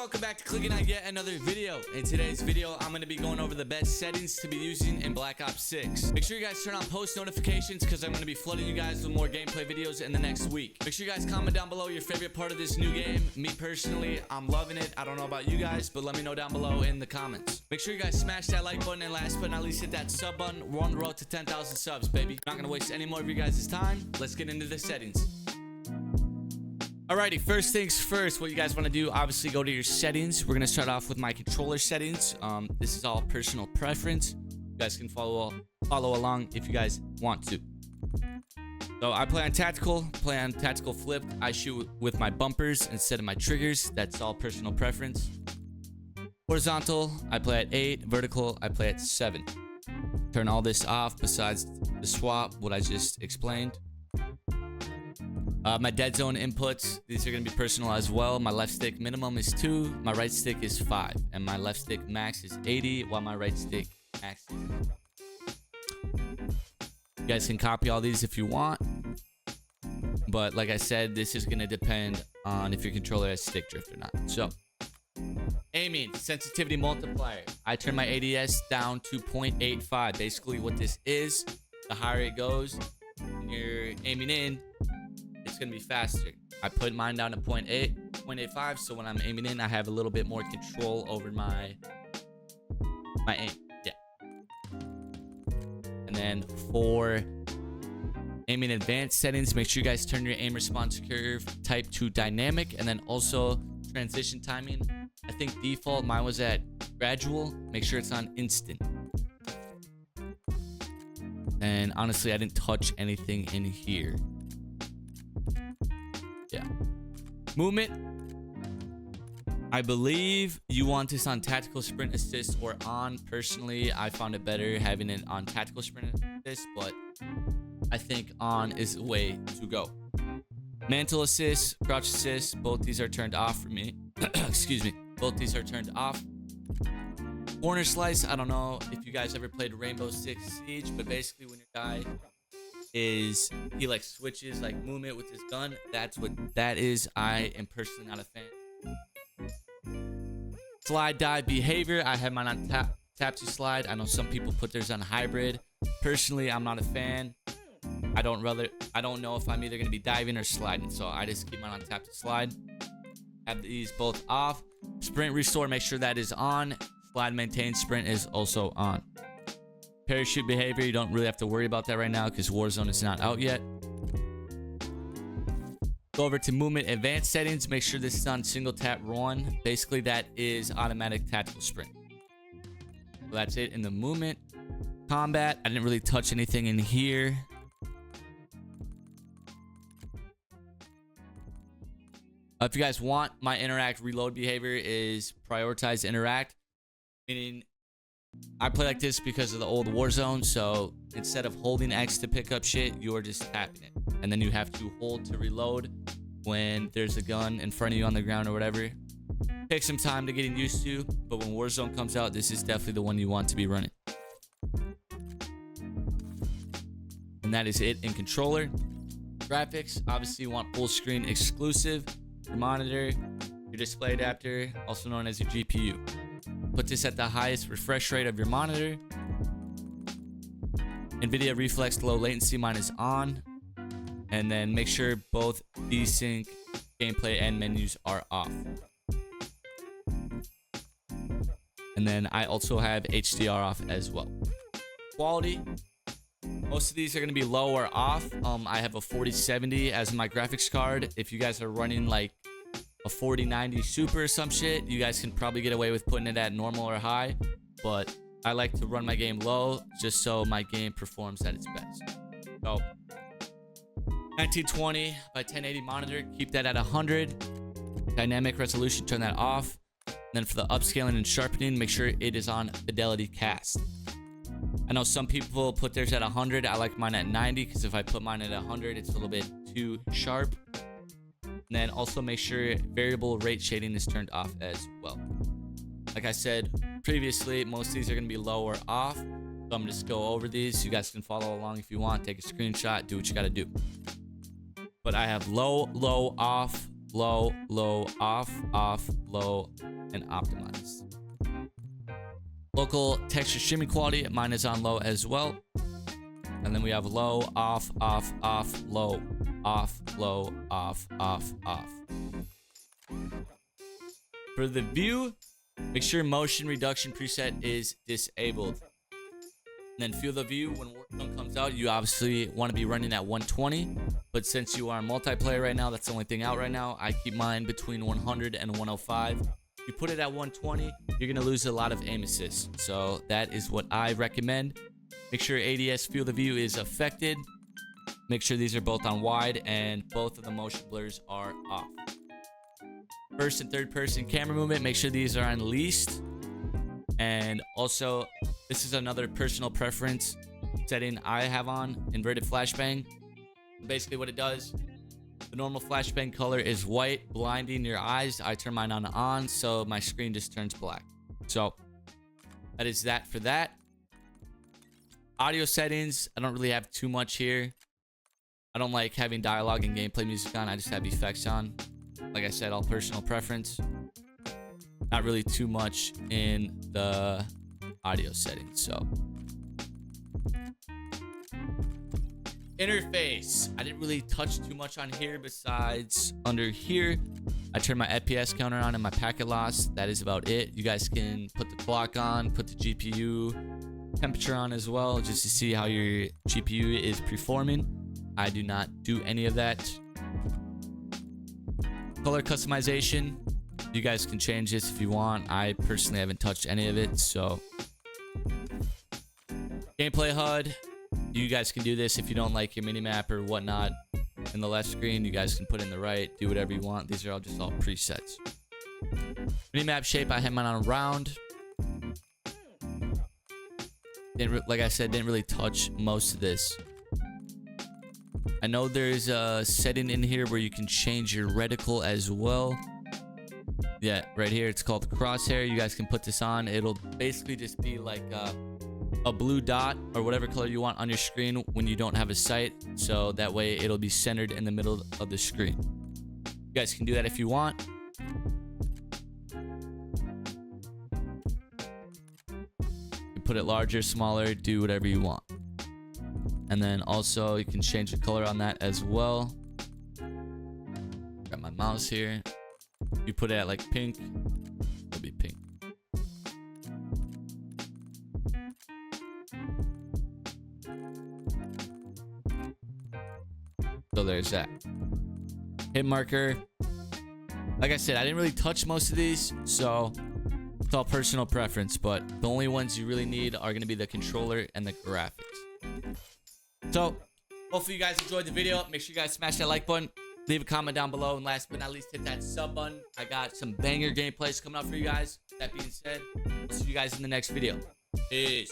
welcome back to clicking on yet another video. In today's video, I'm going to be going over the best settings to be using in Black Ops 6. Make sure you guys turn on post notifications because I'm going to be flooding you guys with more gameplay videos in the next week. Make sure you guys comment down below your favorite part of this new game. Me personally, I'm loving it. I don't know about you guys, but let me know down below in the comments. Make sure you guys smash that like button, and last but not least, hit that sub button. We're on the road to 10,000 subs, baby. Not going to waste any more of you guys' time. Let's get into the settings. Alrighty, first things first, what you guys want to do, obviously go to your settings. We're going to start off with my controller settings. This is all personal preference. You guys can follow along if you guys want to. So I play on tactical flipped. I shoot with my bumpers instead of my triggers. That's all personal preference. Horizontal, I play at 8. Vertical, I play at 7. Turn all this off besides the swap, what I just explained. My dead zone inputs, these are going to be personal as well. My left stick minimum is 2, my right stick is 5, and my left stick max is 80, while my right stick max is 0. You guys can copy all these if you want, but like I said, this is going to depend on if your controller has stick drift or not. So, aiming, sensitivity multiplier. I turn my ADS down to 0.85. Basically what this is, the higher it goes, when you're aiming in, it's gonna be faster. I put mine down to 0.85, so when I'm aiming in, I have a little bit more control over my aim. Yeah. And then for aiming advanced settings, make sure you guys turn your aim response curve type to dynamic, and then also transition timing. I think default, mine was at gradual. Make sure it's on instant. And honestly, I didn't touch anything in here. Yeah. Movement, I believe you want this on tactical sprint assist or on. Personally, I found it better having it on tactical sprint assist, but I think on is the way to go. Mantle assist, crouch assist, both these are turned off for me. Excuse me, both these are turned off. Corner slice, I don't know if you guys ever played Rainbow Six Siege, but basically when your guy he like switches like movement with his gun, that's what that is. I am personally not a fan. Slide dive behavior, I have mine on tap to slide. I know some people put theirs on hybrid. Personally, I'm not a fan. I don't know if I'm either going to be diving or sliding, so I just keep mine on tap to slide. Have these both off. Sprint restore, make sure that is on. Slide maintain, sprint is also on. Parachute behavior, you don't really have to worry about that right now because Warzone is not out yet. Go over to movement advanced settings. Make sure this is on single tap run. Basically, that is automatic tactical sprint. So that's it in the movement. Combat, I didn't really touch anything in here. If you guys want, my interact reload behavior is prioritize interact, meaning I play like this because of the old Warzone, so instead of holding X to pick up shit, you are just tapping it. And then you have to hold to reload when there's a gun in front of you on the ground or whatever. Takes some time to getting used to, but when Warzone comes out, this is definitely the one you want to be running. And that is it in controller. Graphics, obviously you want full screen exclusive. Your monitor, your display adapter, also known as your GPU. Put this at the highest refresh rate of your monitor. NVIDIA Reflex low latency, mine is on. And then make sure both desync, gameplay, and menus are off. And then I also have HDR off as well. Quality, most of these are going to be low or off. I have a 4070 as my graphics card. If you guys are running like a 4090 super or some shit, you guys can probably get away with putting it at normal or high, but I like to run my game low just so my game performs at its best. So 1920 by 1080 monitor, keep that at 100. Dynamic resolution, turn that off. And then for the upscaling and sharpening, make sure it is on fidelity cast. I know some people put theirs at 100. I like mine at 90 because if I put mine at 100, it's a little bit too sharp. And then also make sure variable rate shading is turned off as well. Like I said previously, most of these are going to be low or off. So I'm going to just go over these. You guys can follow along if you want. Take a screenshot. Do what you got to do. But I have low, low, off, low, low, off, off, low, and optimized. Local texture streaming quality, mine is on low as well. And then we have low, off, off, off, low, off, low, off, off, off. For the view, make sure motion reduction preset is disabled. And then feel the view when Warzone comes out, you obviously want to be running at 120. But since you are in multiplayer right now, that's the only thing out right now. I keep mine between 100 and 105. If you put it at 120, you're going to lose a lot of aim assist. So that is what I recommend. Make sure ADS field of view is affected. Make sure these are both on wide and both of the motion blurs are off. First and third person camera movement, make sure these are on least. And also, this is another personal preference setting I have on, inverted flashbang. Basically what it does, the normal flashbang color is white, blinding your eyes. I turn mine on, so my screen just turns black. So that is that for that. Audio settings, I don't really have too much here. I don't like having dialogue and gameplay music on. I just have effects on. Like I said, all personal preference. Not really too much in the audio settings. So interface, I didn't really touch too much on here besides under here. I turned my FPS counter on and my packet loss. That is about it. You guys can put the clock on, put the GPU temperature on as well, just to see how your GPU is performing. I do not do any of that. Color customization, you guys can change this if you want. I personally haven't touched any of it. So gameplay HUD, you guys can do this if you don't like your minimap or whatnot in the left screen. You guys can put in the right, do whatever you want. These are all just all presets. Minimap shape, I have mine on round. Like I said, didn't really touch most of this. I know there's a setting in here where you can change your reticle as well. Yeah, right here, it's called crosshair. You guys can put this on. It'll basically just be like a blue dot or whatever color you want on your screen when you don't have a sight. So that way it'll be centered in the middle of the screen. You guys can do that if you want. You put it larger, smaller, do whatever you want. And then also you can change the color on that as well. Got my mouse here. You put it at like pink, it'll be pink. So there's that. Hit marker. Like I said, I didn't really touch most of these, so it's all personal preference, but the only ones you really need are going to be the controller and the graphics. So hopefully you guys enjoyed the video. Make sure you guys smash that like button, leave a comment down below, and last but not least, hit that sub button. I got some banger gameplays coming up for you guys. That being said, I'll see you guys in the next video. Peace.